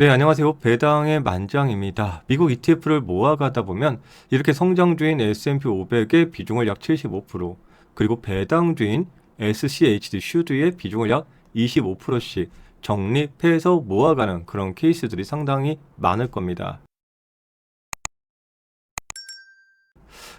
네, 안녕하세요. 배당의 만장입니다. 미국 ETF를 모아가다 보면 이렇게 성장주인 S&P 500의 비중을 약 75%, 그리고 배당주인 SCHD 슈드의 비중을 약 25%씩 적립해서 모아가는 그런 케이스들이 상당히 많을 겁니다.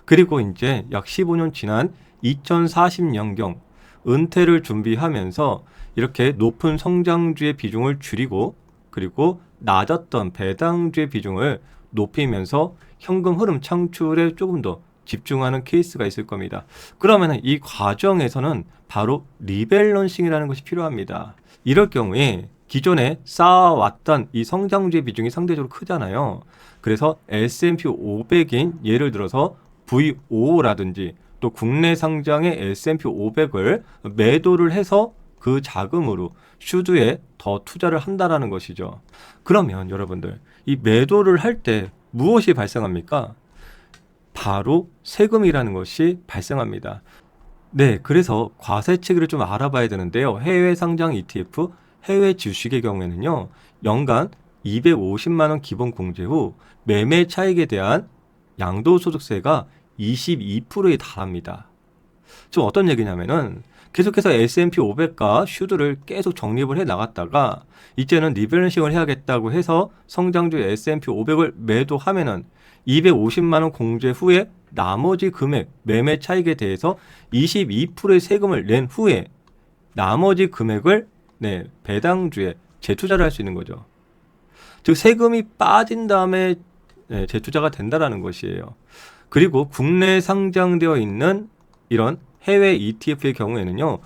그리고 이제 약 15년 지난 2040년경 은퇴를 준비하면서 이렇게 높은 성장주의 비중을 줄이고, 그리고 낮았던 배당주의 비중을 높이면서 현금 흐름 창출에 조금 더 집중하는 케이스가 있을 겁니다. 그러면 이 과정에서는 바로 리밸런싱이라는 것이 필요합니다. 이럴 경우에 기존에 쌓아왔던 이 성장주의 비중이 상대적으로 크잖아요. 그래서 S&P 500인 예를 들어서 V5라든지 또 국내 상장의 S&P 500을 매도를 해서 그 자금으로 슈드에 더 투자를 한다라는 것이죠. 그러면 여러분들, 이 매도를 할 때 무엇이 발생합니까? 바로 세금이라는 것이 발생합니다. 네, 그래서 과세치기를 좀 알아봐야 되는데요. 해외 상장 ETF, 해외 주식의 경우에는요, 연간 250만 원 기본 공제 후 매매 차익에 대한 양도소득세가 22%에 달합니다. 좀 어떤 얘기냐면은 계속해서 S&P 500과 슈드를 계속 적립을 해 나갔다가 이제는 리밸런싱을 해야겠다고 해서 성장주 S&P 500을 매도하면은 250만 원 공제 후에 나머지 금액 매매 차익에 대해서 22%의 세금을 낸 후에 나머지 금액을 배당주에 재투자를 할 수 있는 거죠. 즉 세금이 빠진 다음에 재투자가 된다라는 것이에요. 그리고 국내 상장되어 있는 이런 해외 ETF의 경우에는요,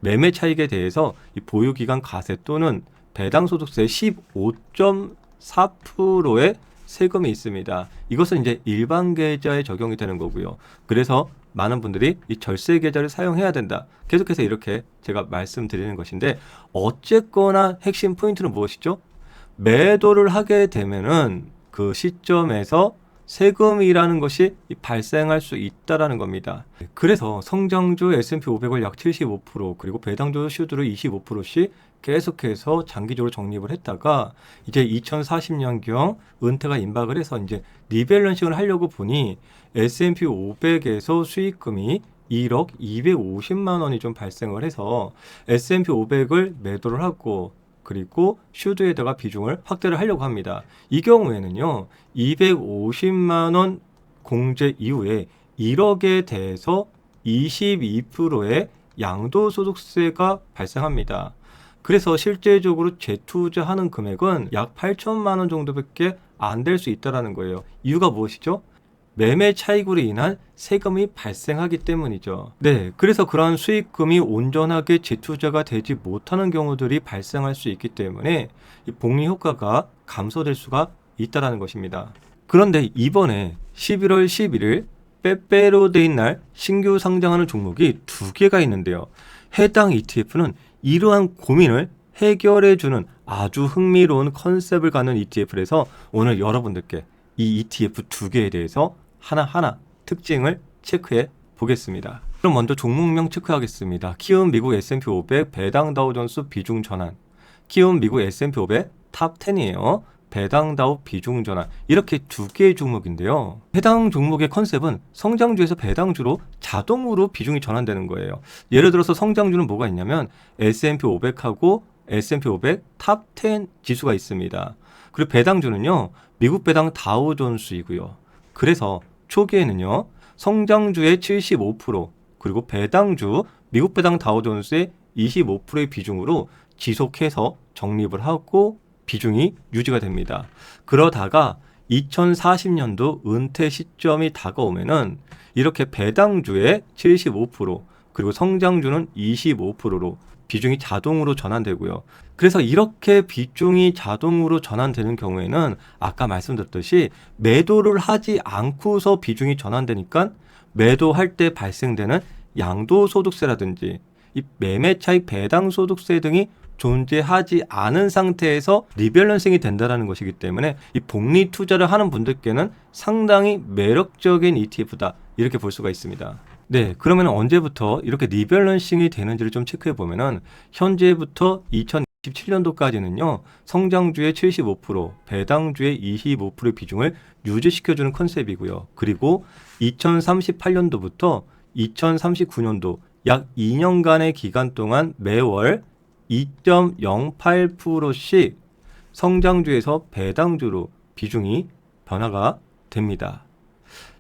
매매 차익에 대해서 이 보유기간 과세 또는 배당소득세 15.4%의 세금이 있습니다. 이것은 이제 일반 계좌에 적용이 되는 거고요. 그래서 많은 분들이 이 절세 계좌를 사용해야 된다. 계속해서 이렇게 제가 말씀드리는 것인데, 어쨌거나 핵심 포인트는 무엇이죠? 매도를 하게 되면은 그 시점에서 세금이라는 것이 발생할 수 있다라는 겁니다. 그래서 성장주 S&P 500을 약 75%, 그리고 배당주 슈드를 25%씩 계속해서 장기적으로 적립을 했다가 이제 2040년경 은퇴가 임박을 해서 이제 리밸런싱을 하려고 보니 S&P 500에서 수익금이 1억 250만 원이 좀 발생을 해서 S&P 500을 매도를 하고, 그리고 슈드에다가 비중을 확대를 하려고 합니다. 이 경우에는요, 250만 원 공제 이후에 1억에 대해서 22%의 양도소득세가 발생합니다. 그래서 실제적으로 재투자하는 금액은 약 8천만 원 정도밖에 안 될 수 있다는 거예요. 이유가 무엇이죠? 매매 차익으로 인한 세금이 발생하기 때문이죠. 네, 그래서 그러한 수익금이 온전하게 재투자가 되지 못하는 경우들이 발생할 수 있기 때문에 이 복리 효과가 감소될 수가 있다는 것입니다. 그런데 이번에 11월 11일 빼빼로데이 날 신규 상장하는 종목이 두 개가 있는데요. 해당 ETF는 이러한 고민을 해결해주는 아주 흥미로운 컨셉을 갖는 ETF라서 오늘 여러분들께 이 ETF 두 개에 대해서 하나하나 특징을 체크해 보겠습니다. 그럼 먼저 종목명 체크하겠습니다. 키움 미국 S&P 500 배당 다우존스 비중 전환. 키움 미국 S&P 500 탑 10이에요. 배당 다우 비중 전환. 이렇게 두 개의 종목인데요. 해당 종목의 컨셉은 성장주에서 배당주로 자동으로 비중이 전환되는 거예요. 예를 들어서 성장주는 뭐가 있냐면 S&P 500하고 S&P 500 탑 10 지수가 있습니다. 그리고 배당주는요, 미국 배당 다우존스이고요. 그래서 초기에는요, 성장주의 75%, 그리고 배당주, 미국 배당 다우존스의 25%의 비중으로 지속해서 적립을 하고 비중이 유지가 됩니다. 그러다가 2040년도 은퇴 시점이 다가오면은 이렇게 배당주의 75%, 그리고 성장주는 25%로 비중이 자동으로 전환되고요. 그래서 이렇게 비중이 자동으로 전환되는 경우에는 아까 말씀드렸듯이 매도를 하지 않고서 비중이 전환되니까 매도할 때 발생되는 양도소득세라든지 이 매매차익 배당소득세 등이 존재하지 않은 상태에서 리밸런싱이 된다는 것이기 때문에 이 복리 투자를 하는 분들께는 상당히 매력적인 ETF다, 이렇게 볼 수가 있습니다. 네, 그러면 언제부터 이렇게 리밸런싱이 되는지를 좀 체크해 보면은 현재부터 17년도까지는요, 성장주의 75%, 배당주의 25% 비중을 유지시켜주는 컨셉이고요. 그리고 2038년도부터 2039년도 약 2년간의 기간 동안 매월 2.08%씩 성장주에서 배당주로 비중이 변화가 됩니다.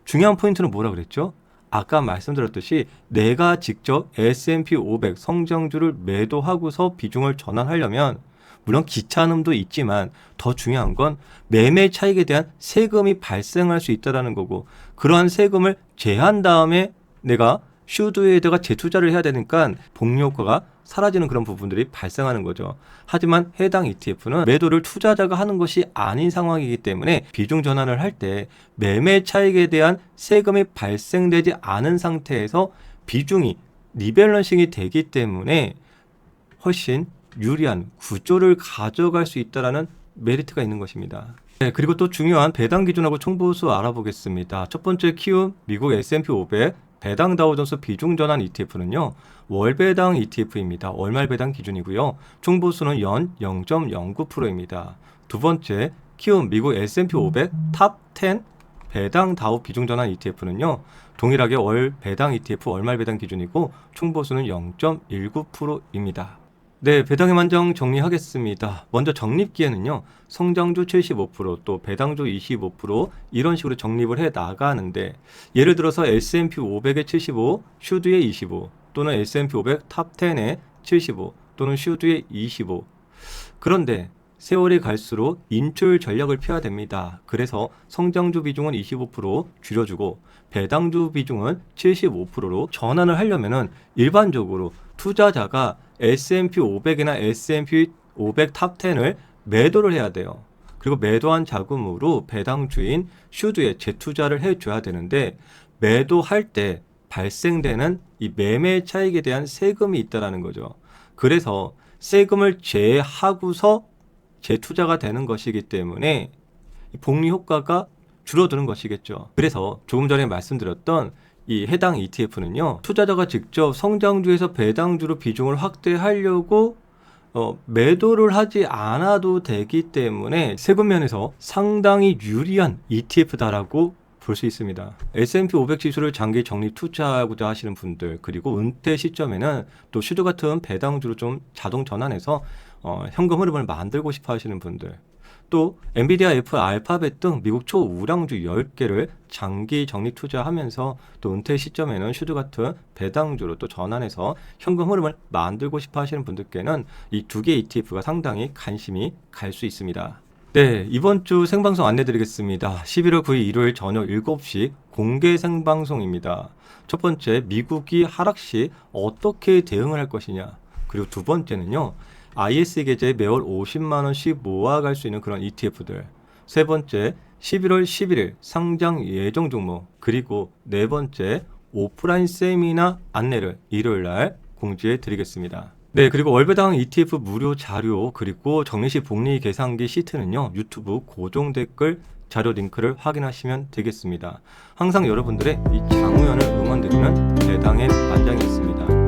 중요한 포인트는 뭐라 그랬죠? 아까 말씀드렸듯이 내가 직접 S&P 500 성장주를 매도하고서 비중을 전환하려면 물론 귀찮음도 있지만 더 중요한 건 매매 차익에 대한 세금이 발생할 수 있다는 거고, 그러한 세금을 제한 다음에 내가 슈드에다가 재투자를 해야 되니까 복리 효과가 사라지는 그런 부분들이 발생하는 거죠. 하지만 해당 ETF는 매도를 투자자가 하는 것이 아닌 상황이기 때문에 비중 전환을 할 때 매매 차익에 대한 세금이 발생되지 않은 상태에서 비중이 리밸런싱이 되기 때문에 훨씬 유리한 구조를 가져갈 수 있다는 메리트가 있는 것입니다. 네, 그리고 또 중요한 배당 기준하고 총보수 알아보겠습니다. 첫 번째 키움 미국 S&P 500 배당 다우존스 비중 전환 ETF는요, 월 배당 ETF입니다. 월말 배당 기준이고요. 총보수는 연 0.09%입니다. 두 번째 키움 미국 S&P 500 탑 10 배당 다우 비중 전환 ETF는요, 동일하게 월 배당 ETF 월말 배당 기준이고 총보수는 0.19%입니다. 네, 배당의 만정 정리하겠습니다. 먼저 적립기에는요, 성장주 75%, 또 배당주 25% 이런 식으로 적립을 해 나가는데, 예를 들어서 S&P 500에 75, 슈드에 25, 또는 S&P 500 탑 10에 75, 또는 슈드에 25. 그런데 세월이 갈수록 인출 전략을 펴야 됩니다. 그래서 성장주 비중은 25% 줄여주고 배당주 비중은 75%로 전환을 하려면은 일반적으로 투자자가 S&P 500이나 S&P 500 탑 10을 매도를 해야 돼요. 그리고 매도한 자금으로 배당주인 슈드에 재투자를 해줘야 되는데, 매도할 때 발생되는 이 매매 차익에 대한 세금이 있다는 거죠. 그래서 세금을 제하고서 재투자가 되는 것이기 때문에 복리 효과가 줄어드는 것이겠죠. 그래서 조금 전에 말씀드렸던 이 해당 ETF는요, 투자자가 직접 성장주에서 배당주로 비중을 확대하려고 매도를 하지 않아도 되기 때문에 세금 면에서 상당히 유리한 ETF다라고 볼 수 있습니다. S&P 500 지수를 장기 적립 투자하고자 하시는 분들, 그리고 은퇴 시점에는 또 슈드 같은 배당주로 좀 자동 전환해서 현금 흐름을 만들고 싶어 하시는 분들, 또 엔비디아, 애플, 알파벳 등 미국 초우량주 10개를 장기 적립 투자하면서 또 은퇴 시점에는 슈드 같은 배당주로 또 전환해서 현금 흐름을 만들고 싶어 하시는 분들께는 이 두 개 ETF가 상당히 관심이 갈 수 있습니다. 네, 이번 주 생방송 안내드리겠습니다. 11월 9일 일요일 저녁 7시 공개 생방송입니다. 첫 번째, 미국이 하락 시 어떻게 대응을 할 것이냐. 그리고 두 번째는요, IS 계좌에 매월 50만 원씩 모아갈 수 있는 그런 ETF들. 세 번째, 11월 11일 상장 예정 종목. 그리고 네 번째, 오프라인 세미나 안내를 일요일 날 공지해 드리겠습니다. 네, 그리고 월배당 ETF 무료 자료, 그리고 정리시 복리 계산기 시트는요, 유튜브 고정 댓글 자료 링크를 확인하시면 되겠습니다. 항상 여러분들의 이 장우연을 응원드리는 배당의 만장이었습니다.